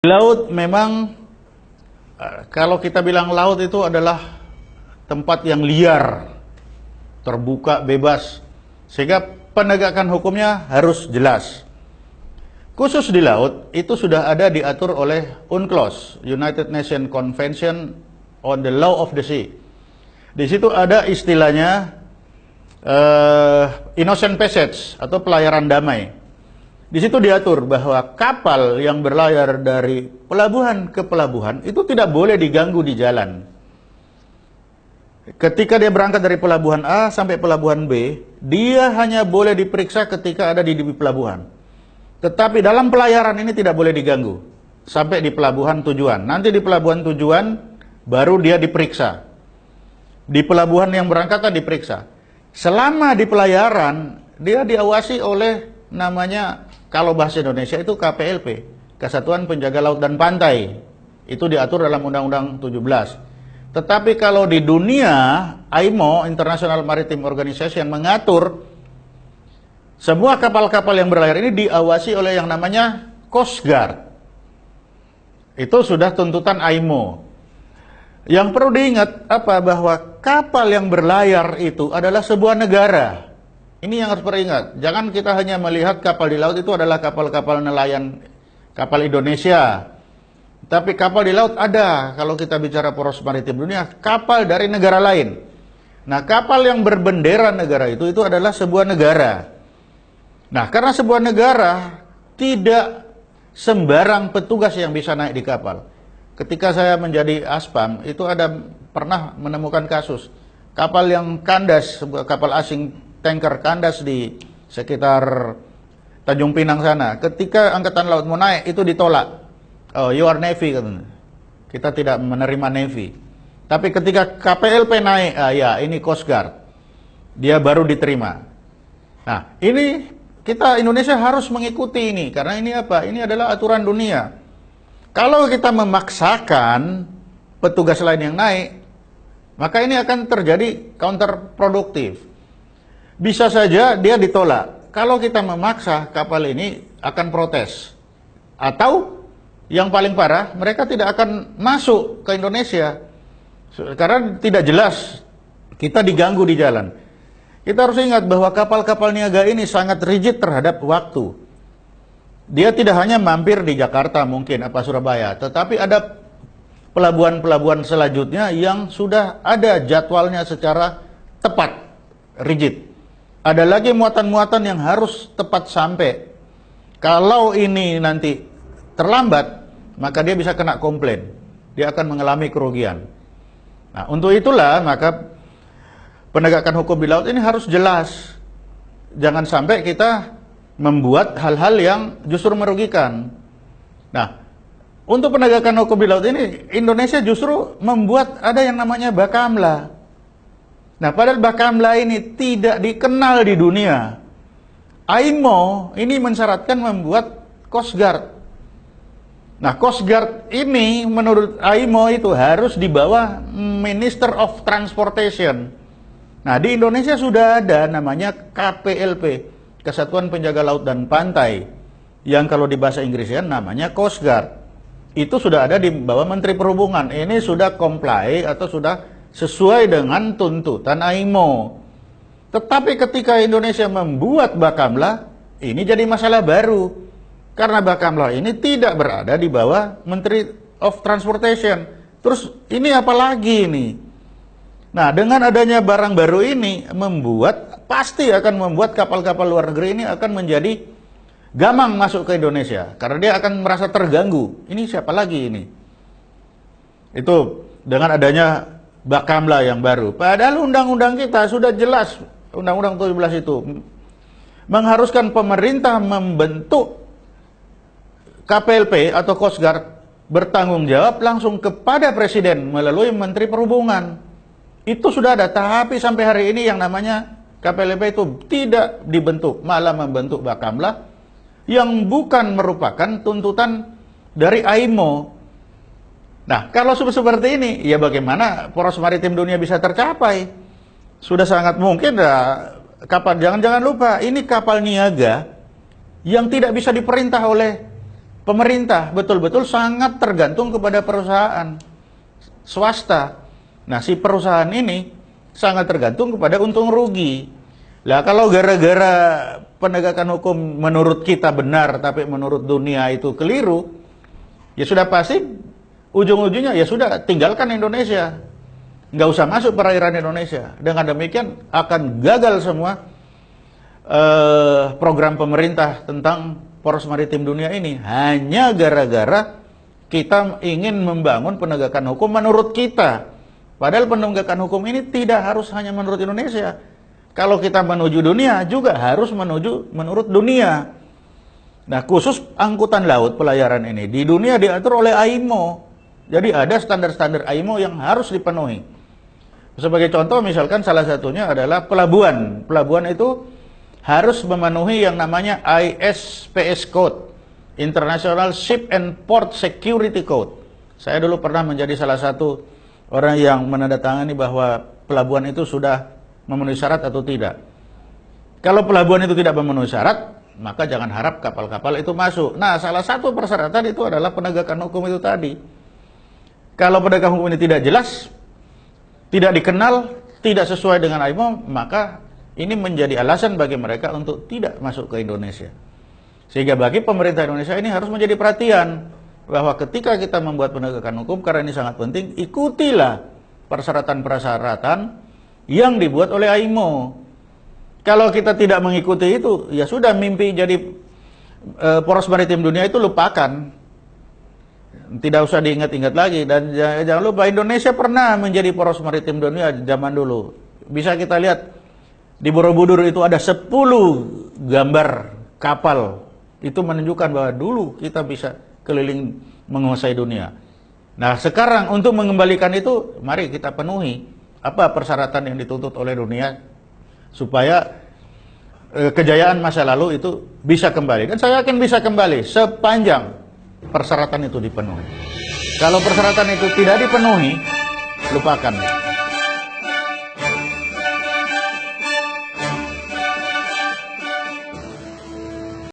Laut memang, kalau kita bilang laut itu adalah tempat yang liar, terbuka, bebas, sehingga penegakan hukumnya harus jelas. Khusus di laut, itu sudah ada diatur oleh UNCLOS, United Nations Convention on the Law of the Sea. Di situ ada istilahnya innocent passage atau pelayaran damai. Di situ diatur bahwa kapal yang berlayar dari pelabuhan ke pelabuhan itu tidak boleh diganggu di jalan. Ketika dia berangkat dari pelabuhan A sampai pelabuhan B, dia hanya boleh diperiksa ketika ada di pelabuhan. Tetapi dalam pelayaran ini tidak boleh diganggu sampai di pelabuhan tujuan. Nanti di pelabuhan tujuan baru dia diperiksa. Di pelabuhan yang berangkatan diperiksa. Selama di pelayaran dia diawasi oleh namanya, kalau bahasa Indonesia itu KPLP, Kesatuan Penjaga Laut dan Pantai. Itu diatur dalam Undang-Undang 17. Tetapi kalau di dunia, IMO, International Maritime Organization, mengatur semua kapal-kapal yang berlayar ini diawasi oleh yang namanya Coast Guard. Itu sudah tuntutan IMO. Yang perlu diingat apa? Bahwa kapal yang berlayar itu adalah sebuah negara. Ini yang harus diingat. Jangan kita hanya melihat kapal di laut itu adalah kapal-kapal nelayan, kapal Indonesia. Tapi kapal di laut ada, kalau kita bicara poros maritim dunia, kapal dari negara lain. Nah, kapal yang berbendera negara itu adalah sebuah negara. Nah, karena sebuah negara, tidak sembarang petugas yang bisa naik di kapal. Ketika saya menjadi aspam, itu ada pernah menemukan kasus. Kapal yang kandas, sebuah kapal asing, tanker kandas di sekitar Tanjung Pinang sana. Ketika Angkatan Laut mau naik, itu ditolak. Oh, you are Navy, katanya. Kita tidak menerima Navy. Tapi ketika KPLP naik, ya ini Coast Guard. Dia baru diterima. Nah, ini kita Indonesia harus mengikuti ini. Karena ini apa? Ini adalah aturan dunia. Kalau kita memaksakan petugas lain yang naik, maka ini akan terjadi counterproduktif. Bisa saja dia ditolak. Kalau kita memaksa, kapal ini akan protes. Atau yang paling parah, mereka tidak akan masuk ke Indonesia. Karena tidak jelas, kita diganggu di jalan. Kita harus ingat bahwa kapal-kapal niaga ini sangat rigid terhadap waktu. Dia tidak hanya mampir di Jakarta mungkin, apa Surabaya. Tetapi ada pelabuhan-pelabuhan selanjutnya yang sudah ada jadwalnya secara tepat, rigid. Ada lagi muatan-muatan yang harus tepat sampai. Kalau ini nanti terlambat, maka dia bisa kena komplain. Dia akan mengalami kerugian. Nah, untuk itulah maka penegakan hukum di laut ini harus jelas. Jangan sampai kita membuat hal-hal yang justru merugikan. Nah, untuk penegakan hukum di laut ini, Indonesia justru membuat ada yang namanya Bakamla. Nah, padahal Bakamla ini tidak dikenal di dunia. IMO ini mensyaratkan membuat Coast Guard. Nah, Coast Guard ini menurut IMO itu harus di bawah Minister of Transportation. Nah, di Indonesia sudah ada namanya KPLP, Kesatuan Penjaga Laut dan Pantai. Yang kalau di bahasa Inggrisnya namanya Coast Guard. Itu sudah ada di bawah Menteri Perhubungan. Ini sudah comply atau sudah sesuai dengan tuntutan IMO. Tetapi ketika Indonesia membuat Bakamla, ini jadi masalah baru. Karena Bakamla ini tidak berada di bawah Menteri of Transportation. Terus ini apa lagi ini? Nah, dengan adanya barang baru ini pasti akan membuat kapal-kapal luar negeri ini akan menjadi gamang masuk ke Indonesia. Karena dia akan merasa terganggu. Ini siapa lagi ini? Itu dengan adanya Bakamla yang baru. Padahal undang-undang kita sudah jelas, Undang-Undang 17 itu mengharuskan pemerintah membentuk KPLP atau Coast Guard bertanggung jawab langsung kepada Presiden melalui Menteri Perhubungan. Itu sudah ada, tapi sampai hari ini yang namanya KPLP itu tidak dibentuk, malah membentuk Bakamla yang bukan merupakan tuntutan dari IMO. Nah, kalau seperti ini, ya bagaimana poros maritim dunia bisa tercapai? Sudah sangat mungkin, kapal, jangan lupa, ini kapal niaga yang tidak bisa diperintah oleh pemerintah betul-betul sangat tergantung kepada perusahaan swasta. Nah, si perusahaan ini sangat tergantung kepada untung rugi. Lah, kalau gara-gara penegakan hukum menurut kita benar, tapi menurut dunia itu keliru, ya sudah pasti ujung-ujungnya ya sudah tinggalkan Indonesia. Nggak usah masuk perairan Indonesia. Dengan demikian akan gagal semua program pemerintah tentang poros maritim dunia ini, hanya gara-gara kita ingin membangun penegakan hukum menurut kita. Padahal penegakan hukum ini tidak harus hanya menurut Indonesia. Kalau kita menuju dunia juga harus menurut dunia. Nah, khusus angkutan laut pelayaran ini di dunia diatur oleh IMO. Jadi ada standar-standar IMO yang harus dipenuhi. Sebagai contoh misalkan salah satunya adalah pelabuhan. Pelabuhan itu harus memenuhi yang namanya ISPS Code, International Ship and Port Security Code. Saya dulu pernah menjadi salah satu orang yang menandatangani bahwa pelabuhan itu sudah memenuhi syarat atau tidak. Kalau pelabuhan itu tidak memenuhi syarat, maka jangan harap kapal-kapal itu masuk. Nah, salah satu persyaratan itu adalah penegakan hukum itu tadi. Kalau penegakan hukum ini tidak jelas, tidak dikenal, tidak sesuai dengan IMO, maka ini menjadi alasan bagi mereka untuk tidak masuk ke Indonesia. Sehingga bagi pemerintah Indonesia ini harus menjadi perhatian bahwa ketika kita membuat penegakan hukum, karena ini sangat penting, ikutilah persyaratan-persyaratan yang dibuat oleh IMO. Kalau kita tidak mengikuti itu, ya sudah, mimpi jadi poros maritim dunia itu lupakan. Tidak usah diingat-ingat lagi. Dan jangan lupa, Indonesia pernah menjadi poros maritim dunia zaman dulu. Bisa kita lihat di Borobudur itu ada 10 gambar kapal. Itu menunjukkan bahwa dulu kita bisa keliling menguasai dunia. Nah, sekarang untuk mengembalikan itu, mari kita penuhi apa persyaratan yang dituntut oleh dunia supaya kejayaan masa lalu itu bisa kembali. Dan saya yakin bisa kembali sepanjang persyaratan itu dipenuhi. Kalau persyaratan itu tidak dipenuhi, lupakan.